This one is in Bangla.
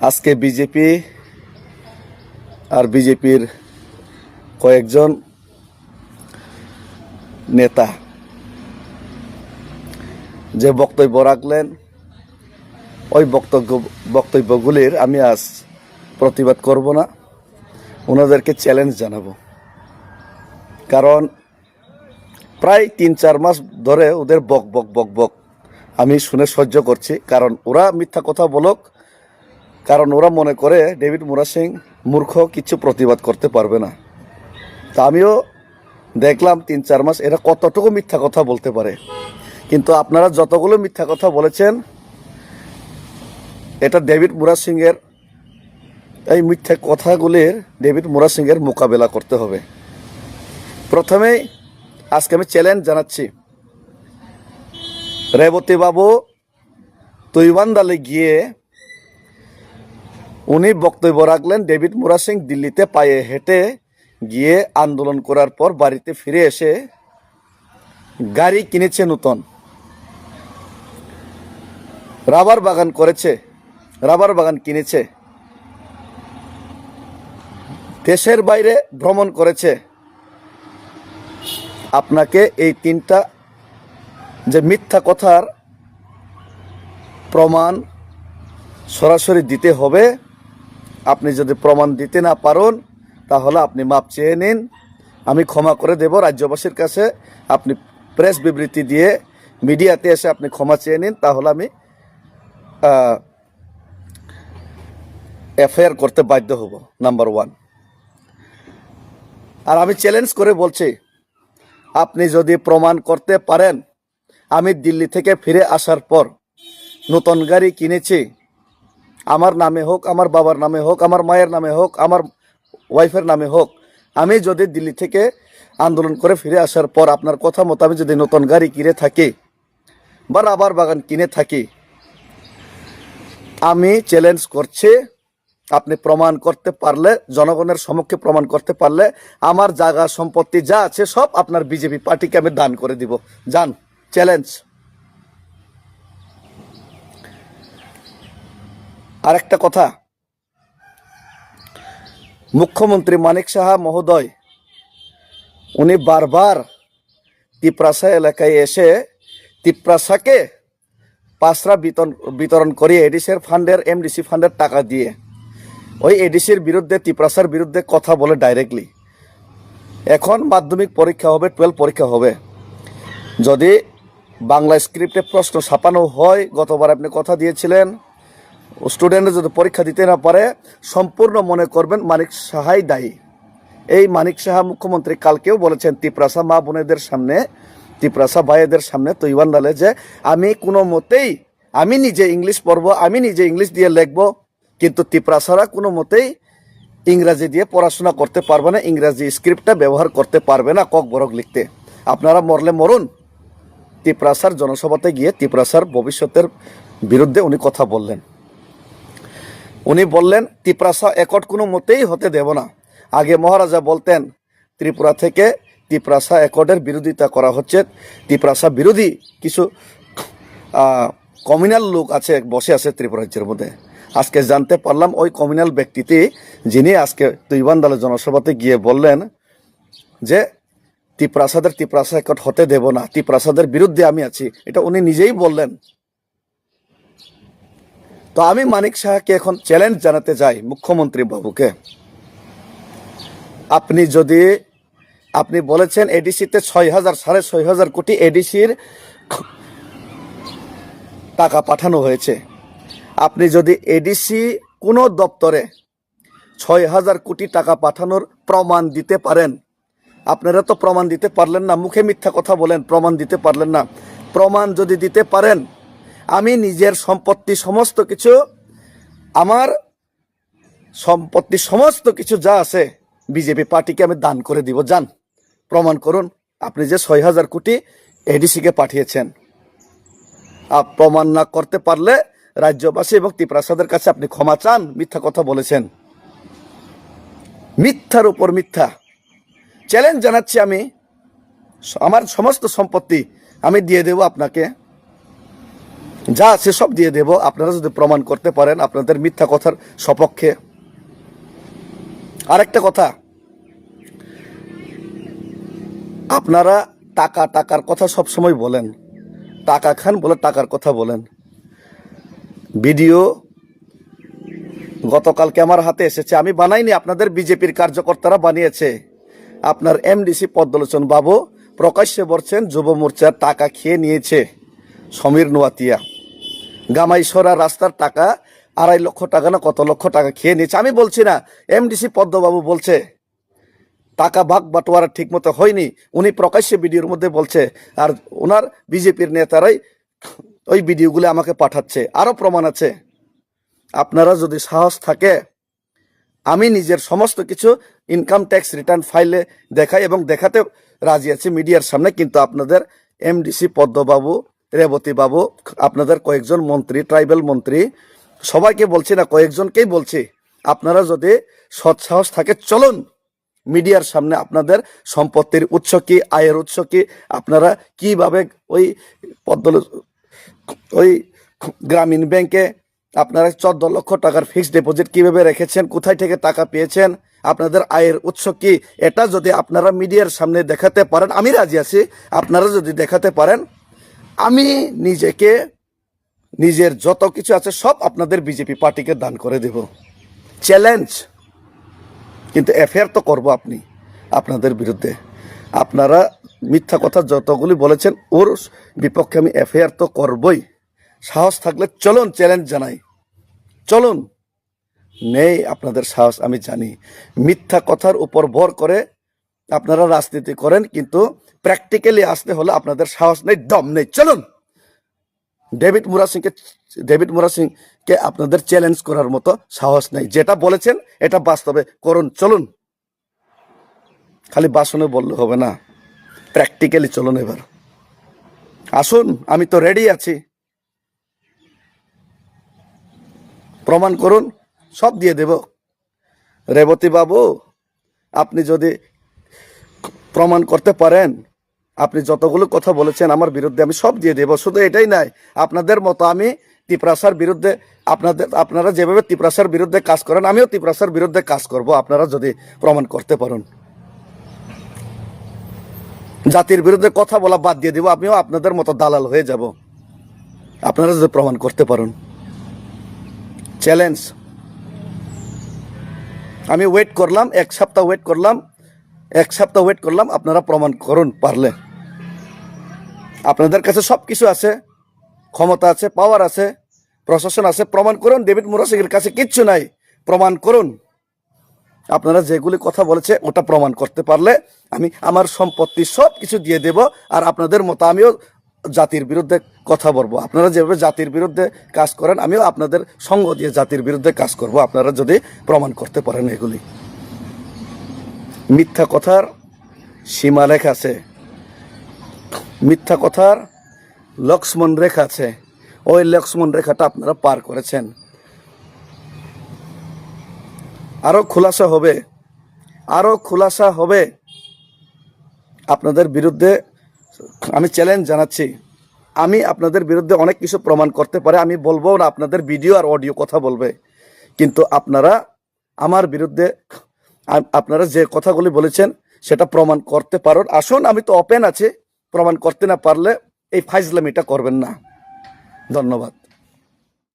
আজকে বিজেপি আর বিজেপির কয়েকজন নেতা যে বক্তব্য রাখলেন, ওই বক্তব্যগুলির আমি আজ প্রতিবাদ করব না, ওনাদেরকে চ্যালেঞ্জ জানাবো। কারণ প্রায় ৩-৪ মাস ধরে ওদের বক বক বক বক আমি শুনে সহ্য করছি। কারণ ওরা মিথ্যা কথা বলুক, কারণ ওরা মনে করে ডেভিড মুরা সিং মূর্খ, কিছু প্রতিবাদ করতে পারবে না। তা আমিও দেখলাম ৩-৪ মাস এরা কতটুকু মিথ্যা কথা বলতে পারে। কিন্তু আপনারা যতগুলো মিথ্যা কথা বলেছেন, এটা ডেভিড মুরা সিংয়ের, এই মিথ্যা কথাগুলির ডেভিড মুরা সিংয়ের মোকাবেলা করতে হবে। প্রথমেই আজকে আমি চ্যালেঞ্জ জানাচ্ছি, রেবতী বাবু তৈবান্দালে গিয়ে উনি বক্তব্য রাখলেন, ডেভিড মুরা সিং দিল্লিতে পায়ে হেঁটে গিয়ে আন্দোলন করার পর বাড়িতে ফিরে এসে গাড়ি কিনেছে নতুন, রাবার বাগান করেছে, রাবার বাগান কিনেছে, দেশের বাইরে ভ্রমণ করেছে। আপনাকে এই তিনটা যে মিথ্যা কথার প্রমাণ সরাসরি দিতে হবে। আপনি যদি প্রমাণ দিতে না পারেন তাহলে আপনি মাপ চেয়ে নিন, আমি ক্ষমা করে দেব রাজ্যবাসীর কাছে। আপনি প্রেস বিবৃতি দিয়ে মিডিয়াতে এসে আপনি ক্ষমা চেয়ে নিন, তাহলে আমি এফআইআর করতে বাধ্য হব, নাম্বার 1। আর আমি চ্যালেঞ্জ করে বলছি, আপনি যদি প্রমাণ করতে পারেন আমি দিল্লি থেকে ফিরে আসার পর নতুন গাড়ি কিনেছি, আমার নামে হোক, আমার বাবার নামে হোক, আমার মায়ের নামে হোক, আমার ওয়াইফের নামে হোক, আমি যদি দিল্লি থেকে আন্দোলন করে ফিরে আসার পর আপনার কথা মতো আমি যদি নতুন গাড়ি কিনে থাকি বা রাবার বাগান কিনে থাকি, আমি চ্যালেঞ্জ করছি, আপনি প্রমাণ করতে পারলে, জনগণের সম্মুখে প্রমাণ করতে পারলে আমার জায়গা সম্পত্তি যা আছে সব আপনার বিজেপি পার্টিকে আমি দান করে দিব। যান, চ্যালেঞ্জ। আর একটা কথা, মুখ্যমন্ত্রী মানিক সাহা মহোদয় উনি বারবার তিপ্রাসা এলাকায় এসে তিপ্রাসাকে পাসরা বিতরণ করিয়ে এডিসির ফান্ডের, এমডিসি ফান্ডের টাকা দিয়ে ওই এডিসির বিরুদ্ধে, তিপ্রাসার বিরুদ্ধে কথা বলে ডাইরেক্টলি। এখন মাধ্যমিক পরীক্ষা হবে, 12 পরীক্ষা হবে, যদি বাংলা স্ক্রিপ্টে প্রশ্ন ছাপানো হয়, গতবার আপনি কথা দিয়েছিলেন, স্টুডেন্টরা যদি পরীক্ষা দিতে না পারে সম্পূর্ণ মনে করবেন মানিক সাহাই দায়ী। এই মানিক সাহা মুখ্যমন্ত্রী কালকেও বলেছেন তিপ্রাসা মা বোনেদের সামনে, তিপ্রাসা ভাইয়েদের সামনে তৈবান্দালে, যে আমি কোনো মতেই, আমি নিজে ইংলিশ পড়বো, আমি নিজে ইংলিশ দিয়ে লিখবো, কিন্তু তিপ্রাসারা কোনো মতেই ইংরাজি দিয়ে পড়াশোনা করতে পারবে না, ইংরাজি স্ক্রিপ্টটা ব্যবহার করতে পারবে না কক বরক লিখতে। আপনারা মরলে মরুন। তিপ্রাসার জনসভাতে গিয়ে তিপ্রাসার ভবিষ্যতের বিরুদ্ধে উনি কথা বললেন। উনি বললেন তিপ্রাসা একট কোনো মতেই হতে দেব না। আগে মহারাজা বলতেন ত্রিপুরা থেকে তিপ্রাসা একটের বিরোধিতা করা হচ্ছে, তিপ্রাসা বিরোধী কিছু কমিউনাল লোক আছে, বসে আছে ত্রিপুরা রাজ্যের মধ্যে। আজকে জানতে পারলাম ওই কমিউনাল ব্যক্তিটি, যিনি আজকে তৈবান্দালে জনসভাতে গিয়ে বললেন যে তিপ্রাসা একট হতে দেব না, তিপ্রাসাদের বিরুদ্ধে আমি আছি, এটা উনি নিজেই বললেন। তো আমি মানিক সাহাকে এখন চ্যালেঞ্জ জানাতে চাই, মুখ্যমন্ত্রী বাবুকে, আপনি যদি, আপনি বলেছেন এডিসিতে 6,000 কোটি এডিসির টাকা পাঠানো হয়েছে। আপনি যদি এডিসি কোনো দপ্তরে 6,000 কোটি টাকা পাঠানোর প্রমাণ দিতে পারেন, আপনারা তো প্রমাণ দিতে পারলেন না, মুখে মিথ্যা কথা বলেন, প্রমাণ দিতে পারলেন না। প্রমাণ যদি দিতে পারেন, আমি নিজের সম্পত্তি সমস্ত কিছু, আমার সম্পত্তি সমস্ত কিছু যা আছে বিজেপি পার্টিকে আমি দান করে দিব। যান, প্রমাণ করুন আপনি যে 6,000 কোটি এডিসিকে পাঠিয়েছেন। প্রমাণ না করতে পারলে রাজ্যবাসী এবং তিপ্রাসাদের কাছে আপনি ক্ষমা চান, মিথ্যা কথা বলেছেন, মিথ্যার উপর মিথ্যা। চ্যালেঞ্জ জানাচ্ছি, আমি আমার সমস্ত সম্পত্তি আমি দিয়ে দেব আপনাকে, যা আছে সব দিয়ে দেব আপনারা যদি প্রমাণ করতে পারেন আপনাদের মিথ্যা কথার সপক্ষে। আরেকটা কথা, আপনারা টাকার কথা সব সময় বলেন, টাকা খান বলে টাকার কথা বলেন। ভিডিও গতকালকে আমার হাতে এসেছে, আমি বানাইনি, আপনাদের বিজেপির কার্যকর্তারা বানিয়েছে। আপনার এমডিসি পদ্মলোচন বাবু প্রকাশ্যে বলছেন যুব মোর্চার টাকা খেয়ে নিয়েছে সমীর নোয়াতিয়া। গামাইসরা রাস্তার টাকা 2.5 লক্ষ টাকা না কত লক্ষ টাকা খেয়ে নিয়েছে। আমি বলছি না, এমডিসি পদ্মবাবু বলছে টাকা ভাগ বাটোয়ারা ঠিক মতো হয়নি, উনি প্রকাশ্যে ভিডিওর মধ্যে বলছে। আর ওনার বিজেপির নেতারাই ওই ভিডিওগুলো আমাকে পাঠাচ্ছে, আরো প্রমাণ আছে। আপনারা যদি সাহস থাকে, আমি নিজের সমস্ত কিছু ইনকাম ট্যাক্স রিটার্ন ফাইলে দেখাই এবং দেখাতে রাজি আছি মিডিয়ার সামনে। কিন্তু আপনাদের এমডিসি পদ্মবাবু, রেবতী বাবু, আপনাদের কয়েকজন মন্ত্রী, ট্রাইবাল মন্ত্রী, সবাইকে বলছি না, কয়েকজনকেই বলছি, আপনারা যদি সৎ সাহস থাকে চলুন মিডিয়ার সামনে আপনাদের সম্পত্তির উৎস কি, আয়ের উৎস কি, আপনারা কিভাবে ওই গ্রামীণ ব্যাংকে আপনারা 14 লক্ষ টাকার ফিক্সড ডিপোজিট কিভাবে রেখেছেন, কোথায় থেকে টাকা পেয়েছেন, আপনাদের আয়ের উৎস কি, এটা যদি আপনারা মিডিয়ার সামনে দেখাতে পারেন আমি রাজি আছি। আপনারা যদি দেখাতে পারেন, আমি নিজেকে, নিজের যত কিছু আছে সব আপনাদের বিজেপি পার্টিকে দান করে দেব, চ্যালেঞ্জ। কিন্তু এফআইআর তো করবো আপনাদের বিরুদ্ধে। আপনারা মিথ্যা কথা যতগুলি বলেছেন ওর বিপক্ষে আমি এফআইআর তো করবই। সাহস থাকলে চলুন, চ্যালেঞ্জ জানাই, চলুন। নেই আপনাদের সাহস, আমি জানি। মিথ্যা কথার উপর ভর করে আপনারা রাজনীতি করেন, কিন্তু প্র্যাকটিক্যালি আসতে হলে আপনাদের সাহস নেই, দম নেই। চলুন, ডেভিড মুরা সিংকে আপনাদের চ্যালেঞ্জ করার মতো সাহস নেই। যেটা বলেছেন এটা বাস্তবে করুন, চলুন। খালি বাসনে বললে হবে না, প্র্যাকটিক্যালি চলুন। এবার আসুন, আমি তো রেডি আছি। প্রমাণ করুন, সব দিয়ে দেব। রেবতী বাবু, আপনি যদি প্রমাণ করতে পারেন, আপনি যতগুলো কথা বলেছেন আমার বিরুদ্ধে, আমি সব দিয়ে দেব। শুধু এটাই নাই, আপনাদের মতো আমি তিপ্রাসার বিরুদ্ধে, আপনারা যেভাবে তিপ্রাসার বিরুদ্ধে কাজ করেন আমিও তিপ্রাসার বিরুদ্ধে কাজ করব, আপনারা যদি প্রমাণ করতে পারেন। জাতির বিরুদ্ধে কথা বলা বাদ দিয়ে দিব, আমিও আপনাদের মতো দালাল হয়ে যাব, আপনারা যদি প্রমাণ করতে পারেন। চ্যালেঞ্জ। আমি ওয়েট করলাম, 1 সপ্তাহ ওয়েট করলাম, আপনারা প্রমাণ করুন পারলে। আপনাদের কাছে সব কিছু আছে, ক্ষমতা আছে, পাওয়ার আছে, প্রশাসন আছে, প্রমাণ করুন। ডেভিড মুরা সিংয়ের কাছে কিচ্ছু নাই, প্রমাণ করুন। আপনারা যেগুলি কথা বলেছে ওটা প্রমাণ করতে পারলে আমি আমার সম্পত্তি সব কিছু দিয়ে দেব। আর আপনাদের মতো আমিও জাতির বিরুদ্ধে কথা বলবো। আপনারা যেভাবে জাতির বিরুদ্ধে কাজ করেন আমিও আপনাদের সঙ্গ দিয়ে জাতির বিরুদ্ধে কাজ করব, আপনারা যদি প্রমাণ করতে পারেন। এগুলি মিথ্যা কথার সীমারেখা আছে, মিথ্যা কথার লক্ষ্মণ রেখা আছে, ওই লক্ষ্মণ রেখাটা আপনারা পার করেছেন। আরো খোলাসা হবে আপনাদের বিরুদ্ধে। আমি চ্যালেঞ্জ জানাচ্ছি, আমি আপনাদের বিরুদ্ধে অনেক কিছু প্রমাণ করতে পারে, আমি বলবো না, আপনাদের ভিডিও আর অডিও কথা বলবে। কিন্তু আপনারা আমার বিরুদ্ধে আপনারা যে কথাগুলি বলেছেন সেটা প্রমাণ করতে পারেন। আসুন, আমি তো ওপেন আছি। প্রমাণ করতে না পারলে এই ফাইজলামিটা করবেন না। ধন্যবাদ।